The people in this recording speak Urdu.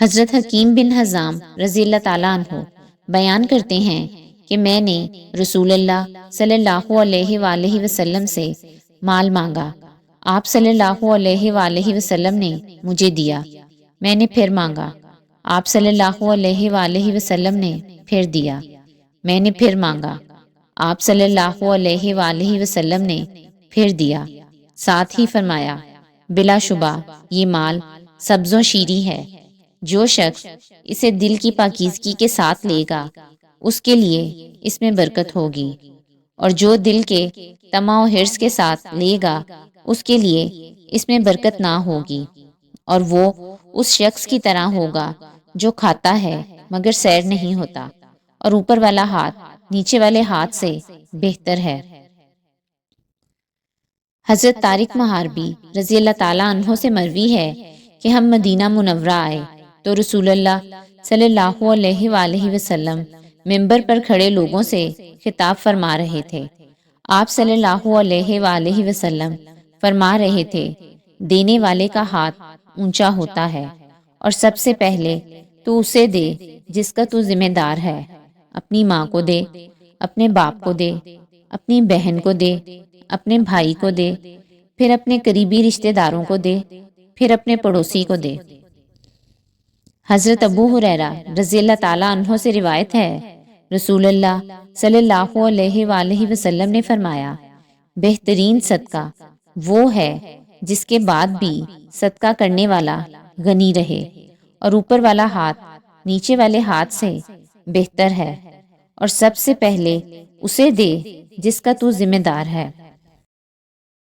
حضرت حکیم بن حزام رضی اللہ تعالیٰ عنہ بیان کرتے ہیں کہ میں نے رسول اللہ صلی اللہ علیہ وآلہ وسلم سے مال مانگا، آپ صلی اللہ علیہ وآلہ وسلم نے مجھے دیا، میں نے پھر مانگا، آپ صلی اللہ علیہ وآلہ وسلم نے پھر دیا، میں نے پھر مانگا، آپ صلی اللہ علیہ وآلہ وسلم نے پھر دیا، ساتھ ہی فرمایا بلا شبہ یہ مال سبز و شیریں ہے، جو شخص اسے دل کی پاکیزگی کے ساتھ لے گا اس کے لیے اس میں برکت ہوگی، اور جو دل کے طمع و حرص کے ساتھ لے گا اس کے لیے اس میں برکت نہ ہوگی، اور وہ اس شخص کی طرح ہوگا جو کھاتا ہے مگر سیر نہیں ہوتا، اور اوپر والا ہاتھ نیچے والے ہاتھ سے بہتر ہے۔ حضرت طارق مہاربی رضی اللہ تعالیٰ عنہ سے مروی ہے کہ ہم مدینہ منورہ آئے تو رسول اللہ صلی اللہ علیہ وآلہ وسلم منبر پر کھڑے لوگوں سے خطاب فرما رہے تھے۔ آپ صلی اللہ علیہ وآلہ وسلم فرما رہے تھے دینے والے کا ہاتھ اونچا ہوتا ہے، اور سب سے پہلے تو اسے دے جس کا تو ذمہ دار ہے، اپنی ماں کو دے، اپنے باپ کو دے، اپنی بہن کو دے، اپنے بھائی کو دے، پھر اپنے قریبی رشتہ داروں کو دے، پھر اپنے پڑوسی کو دے۔ حضرت ابو ہریرہ رضی اللہ تعالیٰ عنہ سے روایت ہے رسول اللہ صلی اللہ علیہ وآلہ وسلم نے فرمایا بہترین صدقہ وہ ہے جس کے بعد بھی صدقہ کرنے والا غنی رہے، اور اوپر والا ہاتھ نیچے والے ہاتھ سے بہتر ہے، اور سب سے پہلے اسے دے جس کا تو ذمہ دار ہے۔